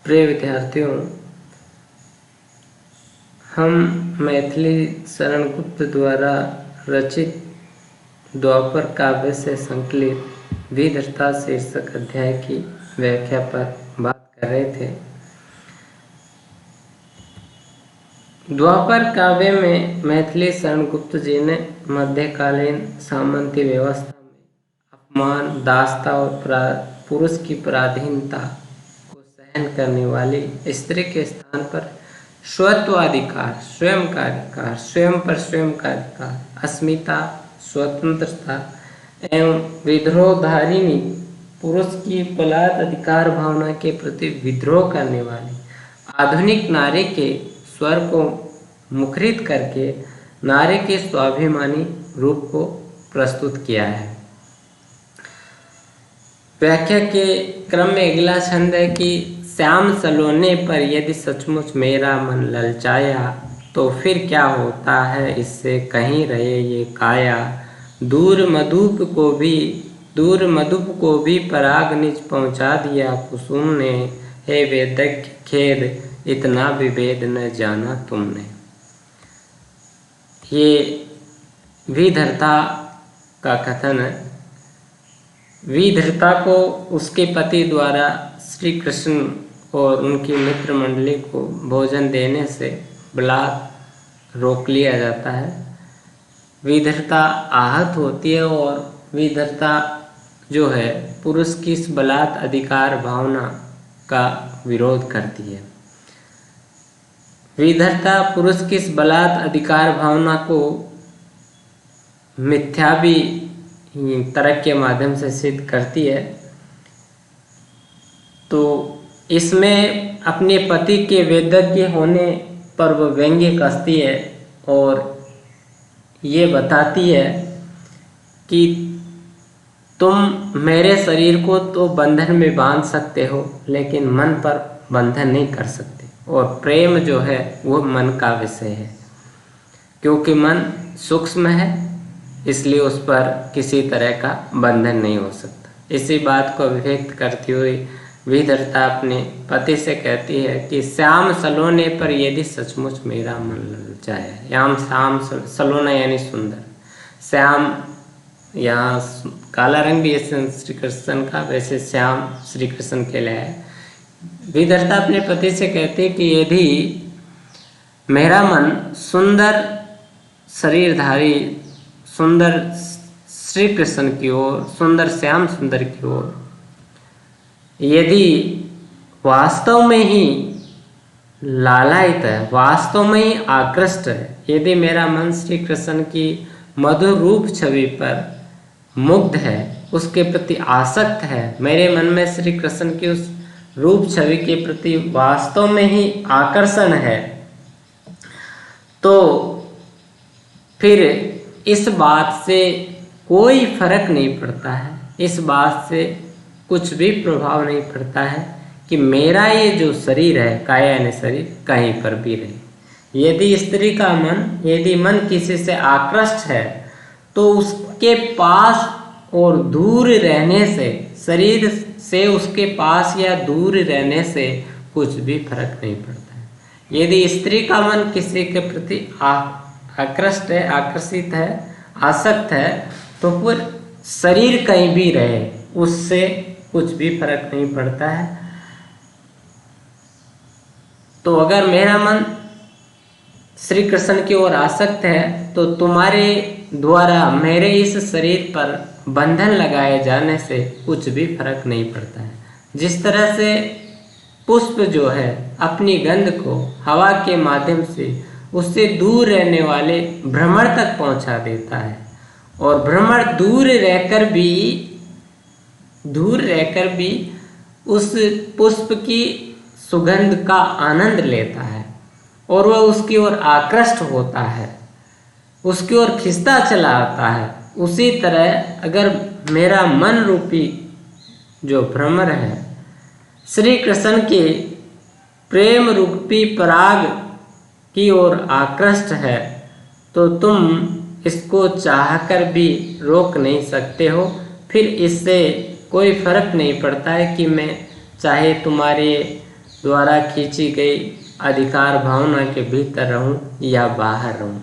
प्रिय विद्यार्थियों, हम मैथिली शरण गुप्त द्वारा रचित द्वापर काव्य से संकलित विधर्ता शीर्षक अध्याय की व्याख्या पर बात कर रहे थे। द्वापर काव्य में मैथिली शरण गुप्त जी ने मध्यकालीन सामंती व्यवस्था में अपमान, दासता और पुरुष की पराधीनता को सहन करने वाली स्त्री के स्थान पर स्वत्वाधिकार, स्वयं का अधिकार, स्वयं पर स्वयं का अधिकार, अस्मिता, स्वतंत्रता एवं विद्रोहधारिणी पुरुष की बलात् अधिकार भावना के प्रति विद्रोह करने वाली आधुनिक नारी के स्वर को मुखरित करके नारी के स्वाभिमानी रूप को प्रस्तुत किया है। व्याख्या के क्रम में अगला छंद है कि श्याम सलोने पर यदि सचमुच मेरा मन ललचाया तो फिर क्या होता है इससे कहीं रहे ये काया। दूर मधुप को भी पराग निज पहुंचा दिया कुसुम ने। हे वेदज्ञ खेद इतना विभेद न जाना तुमने। ये विधर्ता का कथन है। विधर्ता को उसके पति द्वारा श्री कृष्ण और उनकी मित्र मंडली को भोजन देने से बलात् रोक लिया जाता है। विधर्ता आहत होती है और विधर्ता जो है पुरुष की इस बलात् अधिकार भावना का विरोध करती है। विधर्ता पुरुष की इस बलात् अधिकार भावना को मिथ्यावी तर्क के माध्यम से सिद्ध करती है। तो इसमें अपने पति के वेदज्ञ होने पर वह व्यंग्य कसती है और ये बताती है कि तुम मेरे शरीर को तो बंधन में बांध सकते हो लेकिन मन पर बंधन नहीं कर सकते। और प्रेम जो है वो मन का विषय है, क्योंकि मन सूक्ष्म है इसलिए उस पर किसी तरह का बंधन नहीं हो सकता। इसी बात को अभिव्यक्त करती हुई विधर्ता अपने पति से कहती है कि श्याम सलोने पर यदि सचमुच मेरा मन ललचाया। यहाँ श्याम सलोना यानी सुंदर, श्याम यहाँ काला रंग भी है श्री कृष्ण का, वैसे श्याम श्री कृष्ण के लिए है। विधर्ता अपने पति से कहती है कि यदि मेरा मन सुंदर शरीरधारी सुंदर श्री कृष्ण की ओर, सुंदर श्याम सुंदर की ओर यदि वास्तव में ही लालायित है, वास्तव में ही आकृष्ट है, यदि मेरा मन श्री कृष्ण की मधुर रूप छवि पर मुग्ध है, उसके प्रति आसक्त है, मेरे मन में श्री कृष्ण की उस रूप छवि के प्रति वास्तव में ही आकर्षण है, तो फिर इस बात से कोई फर्क नहीं पड़ता है, इस बात से कुछ भी प्रभाव नहीं पड़ता है कि मेरा ये जो शरीर है, काया यानी शरीर, कहीं पर भी रहे। यदि स्त्री का मन, यदि मन किसी से आकृष्ट है तो उसके पास और दूर रहने से, शरीर से उसके पास या दूर रहने से कुछ भी फर्क नहीं पड़ता है। यदि स्त्री का मन किसी के प्रति आकृष्ट है, आकर्षित है, आसक्त है, तो फिर शरीर कहीं भी रहे उससे कुछ भी फर्क नहीं पड़ता है। तो अगर मेरा मन श्री कृष्ण की ओर आसक्त है तो तुम्हारे द्वारा मेरे इस शरीर पर बंधन लगाए जाने से कुछ भी फर्क नहीं पड़ता है। जिस तरह से पुष्प जो है अपनी गंध को हवा के माध्यम से उससे दूर रहने वाले भ्रमर तक पहुंचा देता है और भ्रमर दूर रहकर भी उस पुष्प की सुगंध का आनंद लेता है और वह उसकी ओर आकृष्ट होता है, उसकी ओर खिंचता चला आता है। उसी तरह अगर मेरा मन रूपी जो भ्रमर है श्री कृष्ण के प्रेम रूपी पराग की ओर आकृष्ट है तो तुम इसको चाहकर भी रोक नहीं सकते हो। फिर इससे कोई फर्क नहीं पड़ता है कि मैं चाहे तुम्हारे द्वारा खींची गई अधिकार भावना के भीतर रहूं या बाहर रहूं।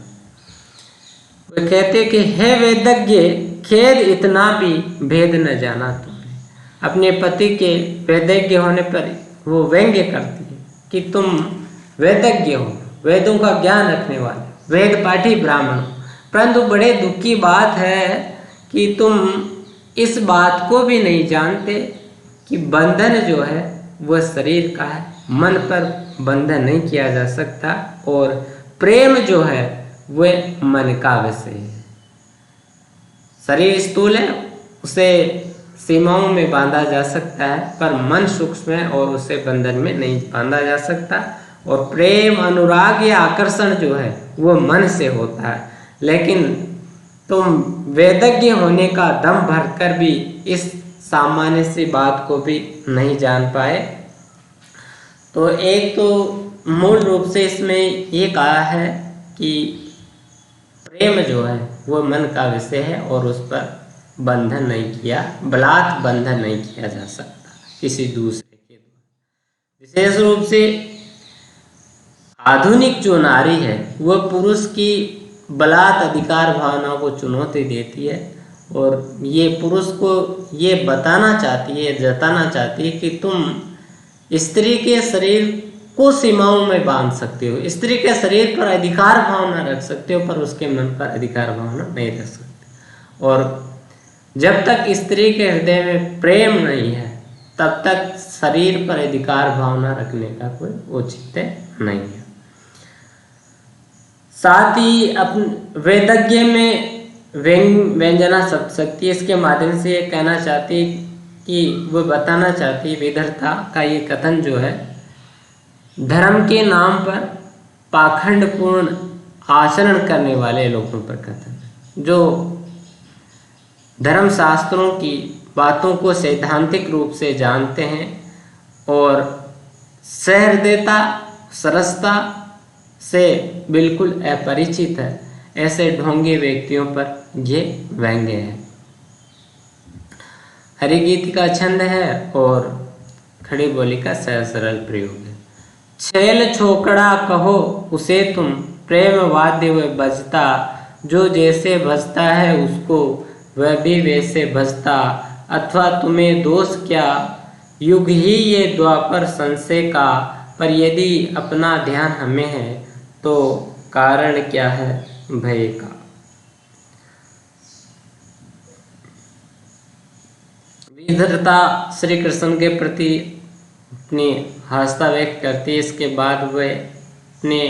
वे कहते कि हे वेदज्ञ, खेद इतना भी भेद न जाना तुमने। अपने पति के वेदज्ञ होने पर वो व्यंग्य करती है कि तुम वेदज्ञ हो, वेदों का ज्ञान रखने वाले, वेद पाठी ब्राह्मण हो, परंतु बड़े दुख की बात है कि तुम इस बात को भी नहीं जानते कि बंधन जो है वह शरीर का है, मन पर बंधन नहीं किया जा सकता, और प्रेम जो है वह मन का विषय है। शरीर स्थूल है, उसे सीमाओं में बांधा जा सकता है, पर मन सूक्ष्म है और उसे बंधन में नहीं बांधा जा सकता। और प्रेम, अनुराग या आकर्षण जो है वो मन से होता है। लेकिन तुम वेदज्ञ होने का दम भरकर भी इस सामान्य सी बात को भी नहीं जान पाए। तो एक तो मूल रूप से इसमें ये कहा है कि प्रेम जो है वो मन का विषय है और उस पर बंधन नहीं किया, बलात् बंधन नहीं किया जा सकता किसी दूसरे के द्वारा। विशेष रूप से आधुनिक जो नारी है वह पुरुष की बलात् अधिकार भावना को चुनौती देती है, और ये पुरुष को ये बताना चाहती है, जताना चाहती है कि तुम स्त्री के शरीर को सीमाओं में बांध सकते हो, स्त्री के शरीर पर अधिकार भावना रख सकते हो, पर उसके मन पर अधिकार भावना नहीं रख सकते। और जब तक स्त्री के हृदय में प्रेम नहीं है तब तक शरीर पर अधिकार भावना रखने का कोई औचित्य नहीं है। साथ ही अपने वेदज्ञ में व्यंजना शक्ति, इसके माध्यम से ये कहना चाहती है कि वो बताना चाहती है, विदर्था का ये कथन जो है धर्म के नाम पर पाखंडपूर्ण आचरण करने वाले लोगों पर कथन, जो धर्म शास्त्रों की बातों को सैद्धांतिक रूप से जानते हैं और सहृदयता, सरसता से बिल्कुल अपरिचित है, ऐसे ढोंगे व्यक्तियों पर ये व्यंग्य है। हरिगीत का छंद है और खड़ी बोली का सहज सरल प्रयोग है। छेल छोकड़ा कहो उसे तुम, प्रेम वाद्य वह बजता, जो जैसे बजता है उसको वह भी वैसे बजता, अथवा तुम्हें दोष क्या, युग ही ये द्वापर संशय का, पर यदि अपना ध्यान हमें है तो कारण क्या है भय का। विधर्ता श्री कृष्ण के प्रति अपनी आस्था व्यक्त करती है। इसके बाद वह अपने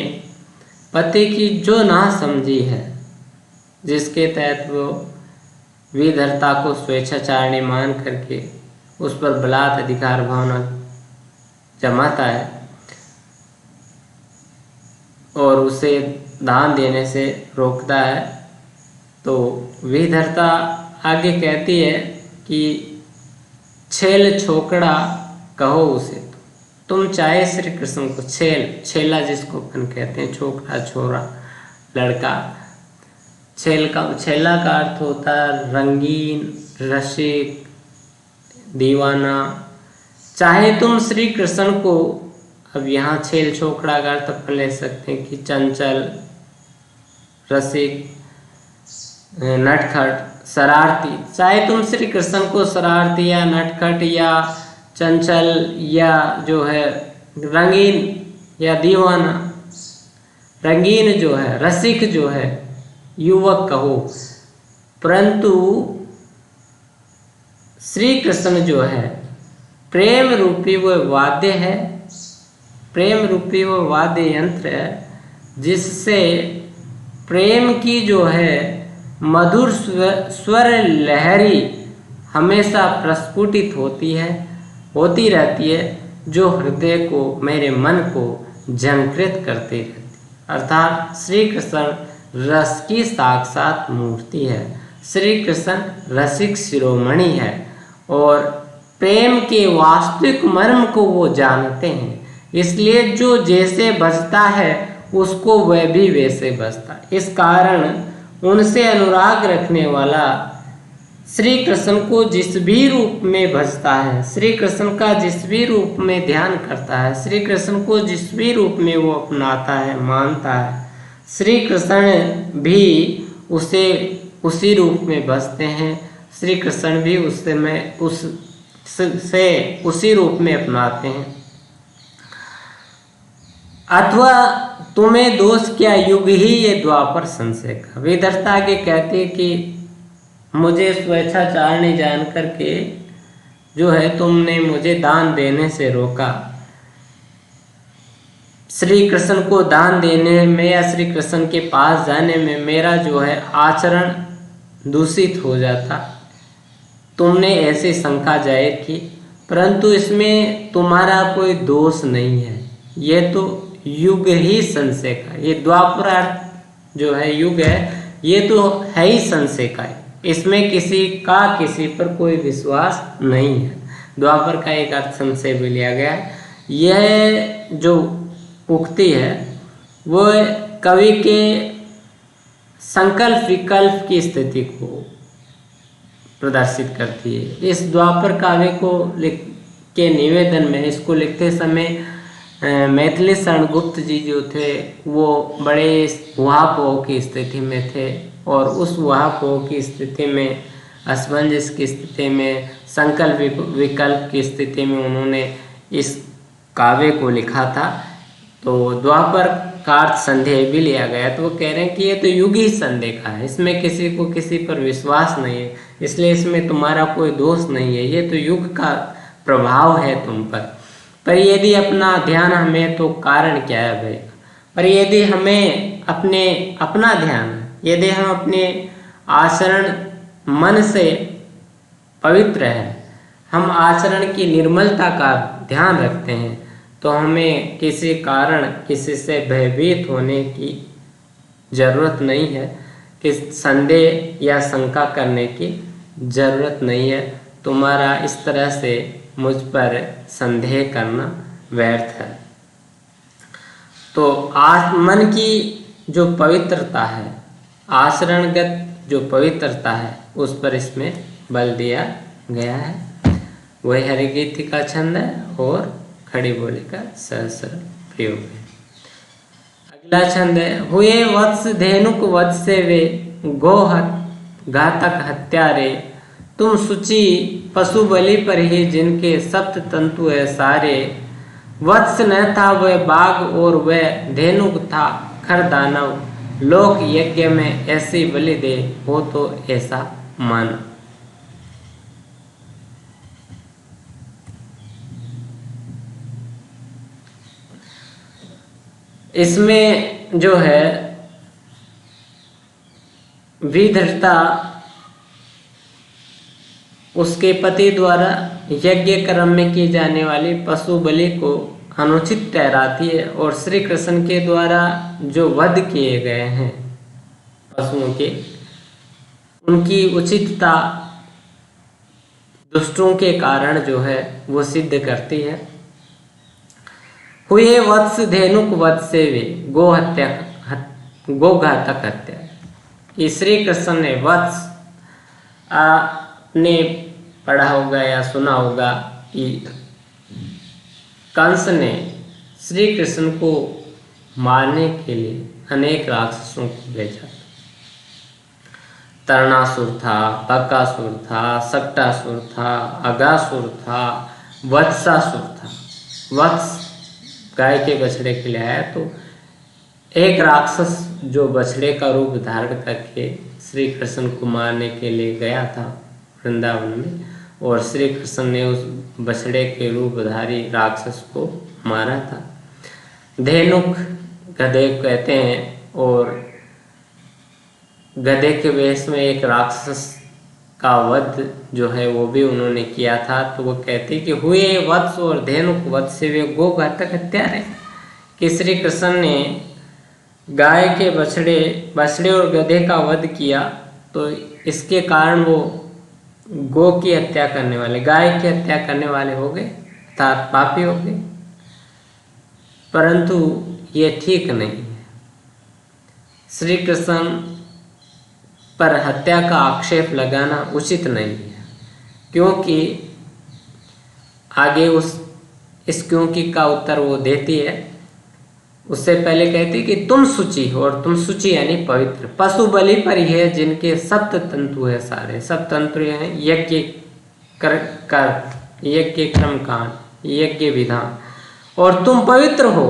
पति की जो ना समझी है, जिसके तहत वो विधर्ता को स्वेच्छाचारिणी मान करके उस पर बलात् अधिकार भावना जमाता है और उसे दान देने से रोकता है, तो विधर्ता आगे कहती है कि छेल छोकड़ा कहो उसे तुम, चाहे श्री कृष्ण को छेला जिसको अपन कहते हैं, छोकरा छोरा लड़का, छेला का अर्थ होता है रंगीन, रसिक, दीवाना। चाहे तुम श्री कृष्ण को, अब यहाँ छेल छोकड़ा का अर्थ अपन ले सकते हैं कि चंचल, रसिक, नटखट, शरारती, चाहे तुम श्री कृष्ण को शरारती या नटखट या चंचल या जो है रंगीन या दीवाना, रंगीन जो है, रसिक जो है, युवक कहो, परंतु श्री कृष्ण जो है प्रेम रूपी वो वाद्य है, प्रेम रूपी वो वाद्य यंत्र है, जिससे प्रेम की जो है मधुर स्वर लहरी हमेशा प्रस्फुटित होती रहती है, जो हृदय को, मेरे मन को झंकृत करती रहती है। अर्थात श्री कृष्ण रस की साक्षात मूर्ति है, श्री कृष्ण रसिक शिरोमणि है और प्रेम के वास्तविक मर्म को वो जानते हैं, इसलिए जो जैसे बजता है उसको वह भी वैसे बजता। इस कारण उनसे अनुराग रखने वाला श्री कृष्ण को जिस भी रूप में भजता है, श्री कृष्ण का जिस भी रूप में ध्यान करता है, श्री कृष्ण को जिस भी रूप में वो अपनाता है, मानता है, श्री कृष्ण भी उसे उसी रूप में भजते हैं। श्री कृष्ण भी उससे उसी रूप में अपनाते हैं। अथवा तुम्हें दोष क्या, युग ही ये द्वापर संशय का। विदर्ता आगे कहते हैं कि मुझे स्वेच्छाचार नहीं जान करके जो है तुमने मुझे दान देने से रोका। श्री कृष्ण को दान देने में या श्री कृष्ण के पास जाने में मेरा जो है आचरण दूषित हो जाता, तुमने ऐसी शंका जाहिर की, परंतु इसमें तुम्हारा कोई दोष नहीं है। यह तो युग ही संशय का, ये द्वापरार्थ जो है युग है, ये तो है ही संशय का है। इसमें किसी का किसी पर कोई विश्वास नहीं है। द्वापर का एक अर्थ संशय भी लिया गया है। यह जो उक्ति है वो कवि के संकल्प विकल्प की स्थिति को प्रदर्शित करती है। इस द्वापर काव्य को लिख के निवेदन में, इसको लिखते समय मैथिली शरण गुप्त जी जो थे वो बड़े उहापोह की स्थिति में थे, और उस उहापोह की स्थिति में, असमंजस की स्थिति में, संकल्प विकल्प की स्थिति में उन्होंने इस काव्य को लिखा था। तो द्वापर का अर्थ संदेह भी लिया गया, तो वो कह रहे हैं कि ये तो युग ही संदेह का है, इसमें किसी को किसी पर विश्वास नहीं है, इसलिए इसमें तुम्हारा कोई दोष नहीं है, ये तो युग का प्रभाव है तुम पर यदि अपना ध्यान हमें, तो कारण क्या है भाई। पर यदि हमें अपना ध्यान, यदि हम अपने आचरण मन से पवित्र है, हम आचरण की निर्मलता का ध्यान रखते हैं, तो हमें किसी कारण किसी से भयभीत होने की जरूरत नहीं है, कि संदेह या शंका करने की जरूरत नहीं है। तुम्हारा इस तरह से मुझ पर संदेह करना व्यर्थ है। तो मन की जो पवित्रता है, आचरणगत जो पवित्रता है, उस पर इसमें बल दिया गया है। वही हरिगीति का छंद है और खड़ी बोली का सरल प्रयोग है। अगला छंद है, हुए वत्स धेनुक वध से वे गो घातक हत्यारे, तुम सुचि पशु बलि पर ही जिनके सप्त तंतु है सारे। वत्स न था वह बाघ और वह धेनुक था खर दानव, लोक यज्ञ में ऐसी बलि दे हो तो ऐसा मान। इसमें जो है विधर्ता उसके पति द्वारा यज्ञ कर्म में की जाने वाली पशु बलि को अनुचित ठहराती है, और श्री कृष्ण के द्वारा जो वध किए गए हैं पशुओं के, उनकी उचितता दुष्टों के कारण जो है वो सिद्ध करती है। हुए वत्स धेनुक वध से वे गोघातक हत्या, कि श्री कृष्ण ने वत्स, आपने पढ़ा होगा या सुना होगा कि कंस ने श्री कृष्ण को मारने के लिए अनेक राक्षसों को भेजा। तरणासुर था, बकासुर था, सक्टासुर था, अगासुर था, वत्सासुर था। वत्स गाय के बछड़े के लिए आया, तो एक राक्षस जो बछड़े का रूप धारण करके श्री कृष्ण को मारने के लिए गया था वृंदावन में, और श्री कृष्ण ने उस बछड़े के रूपधारी राक्षस को मारा था। धेनुक गधे कहते हैं, और गधे के वेश में एक राक्षस का वध जो है वो भी उन्होंने किया था। तो वो कहते कि हुए वत्स और धेनुक वध से वे गोघातक हत्यारे, कि श्री कृष्ण ने गाय के बछड़े और गधे का वध किया, तो इसके कारण वो गो की हत्या करने वाले, गाय की हत्या करने वाले हो गए, अर्थात पापी हो गए। परंतु ये ठीक नहीं है। श्री कृष्ण पर हत्या का आक्षेप लगाना उचित नहीं है, क्योंकि आगे इस क्योंकि का उत्तर वो देती है। उससे पहले कहती है कि तुम शुचि हो, और तुम शुचि यानी पवित्र पशु बलि पर ही है जिनके सप्त तंतु है, सारे सब तंतु हैं यज्ञ कर यज्ञ कर्मकांड, यज्ञ विधान, और तुम पवित्र हो।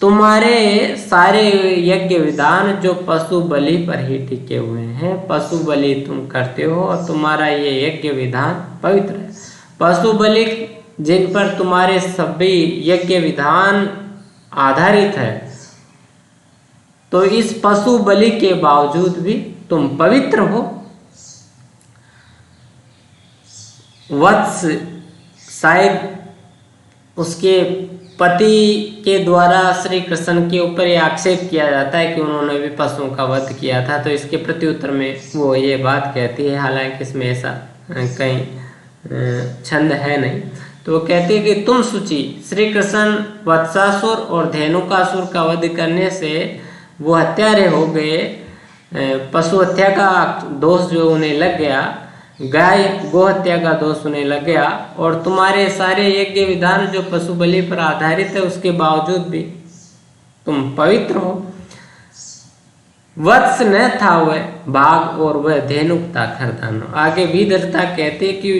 तुम्हारे सारे यज्ञ विधान जो पशु बलि पर ही टिके हुए हैं, पशु बलि तुम करते हो और तुम्हारा ये यज्ञ विधान पवित्र है। पशु बलि जिन पर तुम्हारे सभी यज्ञ विधान आधारित है, तो इस पशु बलि के बावजूद भी तुम पवित्र हो। वत्स शायद उसके पति के द्वारा श्री कृष्ण के ऊपर यह आक्षेप किया जाता है कि उन्होंने भी पशुओं का वध किया था, तो इसके प्रत्युत्तर में वो ये बात कहती है, हालांकि इसमें ऐसा कहीं छंद है नहीं। तो वो कहती है कि तुम शुचि, श्री कृष्ण वत्सासुर और धेनुकासुर का वध करने से वो हत्यारे हो गए, पशु हत्या का दोष जो उन्हें लग गया, गाय गो हत्या का दोष उन्हें लग गया, और तुम्हारे सारे यज्ञ विधान जो पशु बलि पर आधारित है उसके बावजूद भी तुम पवित्र हो। वत्स न था वह बाघ और वह धेनुक था खरदानो। आगे विदर्ता कहते कि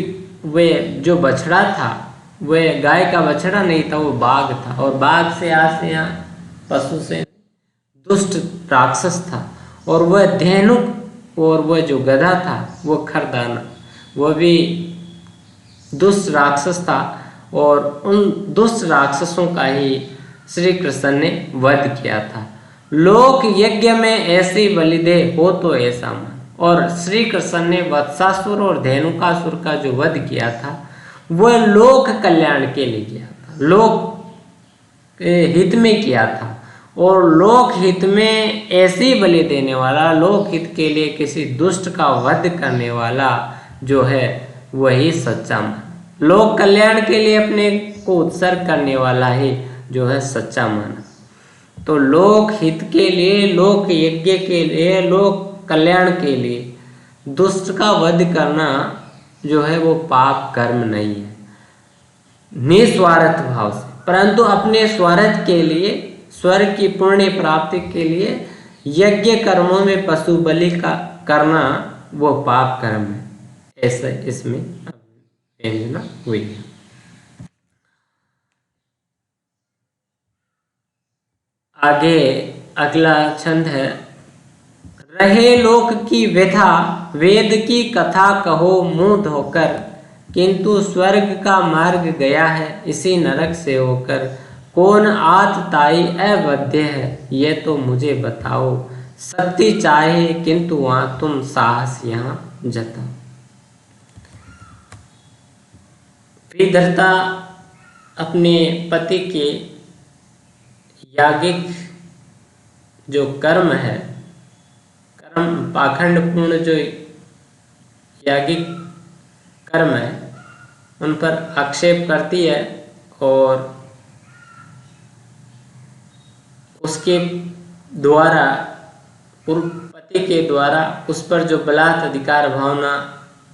वह जो बछड़ा था वह गाय का बछड़ा नहीं था, वो बाघ था, और बाघ से आज से यहाँ पशु से दुष्ट राक्षस था, और वह धेनुक और वह जो गधा था वो खरदाना, वह भी दुष्ट राक्षस था, और उन दुष्ट राक्षसों का ही श्री कृष्ण ने वध किया था। लोक यज्ञ में ऐसी बलिदे हो तो ऐसा मन, और श्री कृष्ण ने वत्सासुर और धेनुकासुर का जो वध किया था वह लोक कल्याण के लिए किया था, लोक हित में किया था, और लोक हित में ऐसी बलि देने वाला, लोक हित के लिए किसी दुष्ट का वध करने वाला जो है वही सच्चा मन, लोक कल्याण के लिए अपने को उत्सर्ग करने वाला ही जो है सच्चा मन। तो लोक हित के लिए, लोक यज्ञ के लिए, लोक कल्याण के लिए दुष्ट का वध करना जो है वो पाप कर्म नहीं है, निस्वार्थ भाव से, परंतु अपने स्वार्थ के लिए, स्वर्ग की पुण्य प्राप्ति के लिए यज्ञ कर्मों में पशु बलि का करना वो पाप कर्म है, ऐसा इसमें व्यंजना हुई है। आगे अगला छंद है, रहे लोक की व्यथा वेद की कथा कहो मुंह धोकर, किंतु स्वर्ग का मार्ग गया है इसी नरक से होकर, कौन आतताई अवध्य है ये तो मुझे बताओ, शक्ति चाहे किंतु वहां तुम साहस यहाँ जताओ। विधर्ता अपने पति के यागिक जो कर्म है, कर्म पाखंडपूर्ण जो यागिक कर्म है उन पर आक्षेप करती है, और उसके द्वारा, पति के द्वारा उस पर जो बलात् अधिकार भावना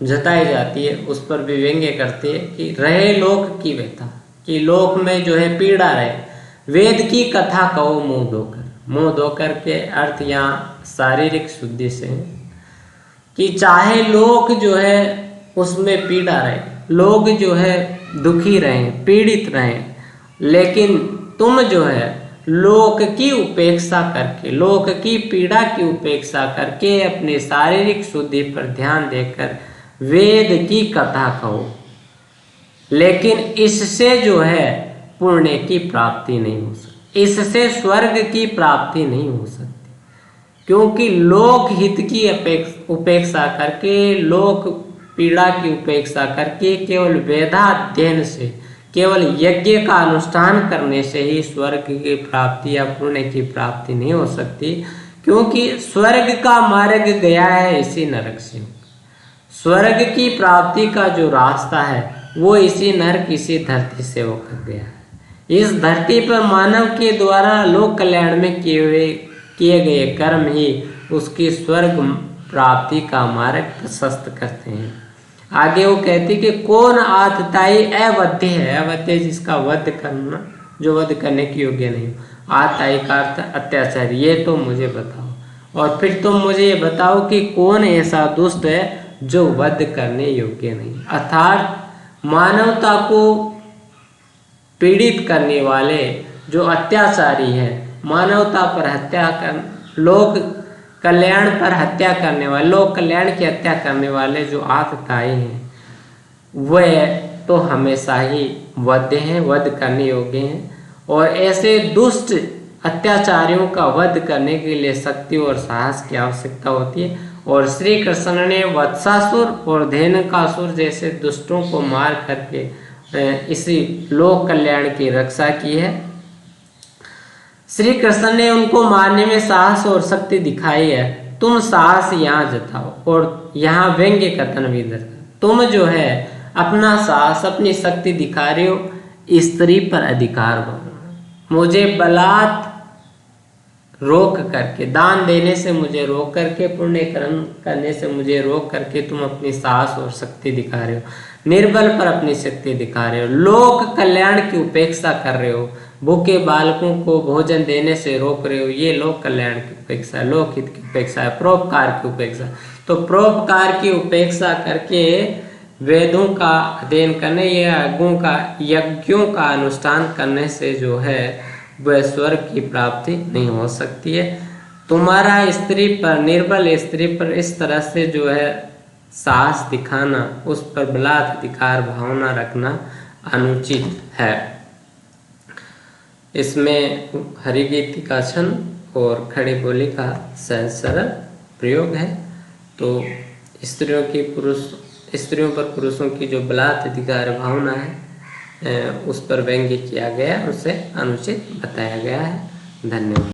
जताई जाती है उस पर भी व्यंग्य करती है कि रहे लोक की व्यथा, कि लोक में जो है पीड़ा रहे, वेद की कथा कहो मुंह धोकर। मुंह धोकर के अर्थ यहाँ शारीरिक शुद्धि से है कि चाहे लोक जो है उसमें पीड़ा रहे, लोग जो है दुखी रहें, पीड़ित रहें, लेकिन तुम जो है लोक की उपेक्षा करके, लोक की पीड़ा की उपेक्षा करके अपने शारीरिक शुद्धि पर ध्यान देकर वेद की कथा कहो, लेकिन इससे जो है पुण्य की प्राप्ति नहीं हो सकती, इससे स्वर्ग की प्राप्ति नहीं हो सकती, क्योंकि लोक हित की उपेक्षा करके, लोक पीड़ा की उपेक्षा करके केवल वेदाध्ययन से, केवल यज्ञ का अनुष्ठान करने से ही स्वर्ग की प्राप्ति या पुण्य की प्राप्ति नहीं हो सकती, क्योंकि स्वर्ग का मार्ग गया है इसी नरक से। स्वर्ग की प्राप्ति का जो रास्ता है वो इसी नरक, इसी धरती से होकर गया है। इस धरती पर मानव के द्वारा लोक कल्याण में किए गए कर्म ही उसकी स्वर्ग प्राप्ति का मार्ग प्रशस्त करते हैं। आगे वो कहती कि कौन आतताई अवध्य है, अवध्य जिसका वध करना, जो वध करने की योग्य नहीं हो। आतताई का अर्थ अत्याचारी, ये तो मुझे बताओ। और फिर तुम मुझे ये बताओ कि कौन ऐसा दुष्ट है जो वध करने योग्य नहीं। अर्थात मानवता को पीड़ित करने वाले जो अत्याचारी है, मानवता पर हत्या कर, लोक कल्याण पर हत्या करने वाले, लोक कल्याण की हत्या करने वाले जो आतताई हैं, वह तो हमेशा ही वध्य हैं, वध करने योग्य हैं। और ऐसे दुष्ट अत्याचारियों का वध करने के लिए शक्ति और साहस की आवश्यकता होती है। और श्री कृष्ण ने वत्सासुर और धेनुकासुर जैसे दुष्टों को मार करके इसी लोक कल्याण की रक्षा की है। श्री कृष्ण ने उनको मारने में साहस और शक्ति दिखाई है। तुम साहस यहाँ जताओ और यहाँ व्यंग्य कथन भी दर्शाओ। तुम जो है अपना साहस, अपनी शक्ति दिखा रहे हो, स्त्री पर अधिकार बनाना, मुझे बलात् रोक करके, दान देने से मुझे रोक करके, पुण्य कर्म करने से मुझे रोक करके तुम अपनी साहस और शक्ति दिखा रहे हो, निर्बल पर अपनी शक्ति दिखा रहे हो, लोक कल्याण की उपेक्षा कर रहे हो, भूखे बालकों को भोजन देने से रोक रहे हो, ये लोक कल्याण की उपेक्षा है, लोकहित की उपेक्षा है, परोपकार की उपेक्षा। तो परोपकार की उपेक्षा करके वेदों का अध्ययन करने या यज्ञों का अनुष्ठान करने से जो है वह स्वर्ग की प्राप्ति नहीं हो सकती है। तुम्हारा स्त्री पर, निर्बल स्त्री पर इस तरह से जो है साहस दिखाना, उस पर बलात्कार भावना रखना अनुचित है। इसमें हरिगीति का छंद और खड़ी बोली का सहज सरल प्रयोग है। तो स्त्रियों पर पुरुषों की जो बलात्कार भावना है उस पर व्यंग्य किया गया, उसे अनुचित बताया गया है। धन्यवाद।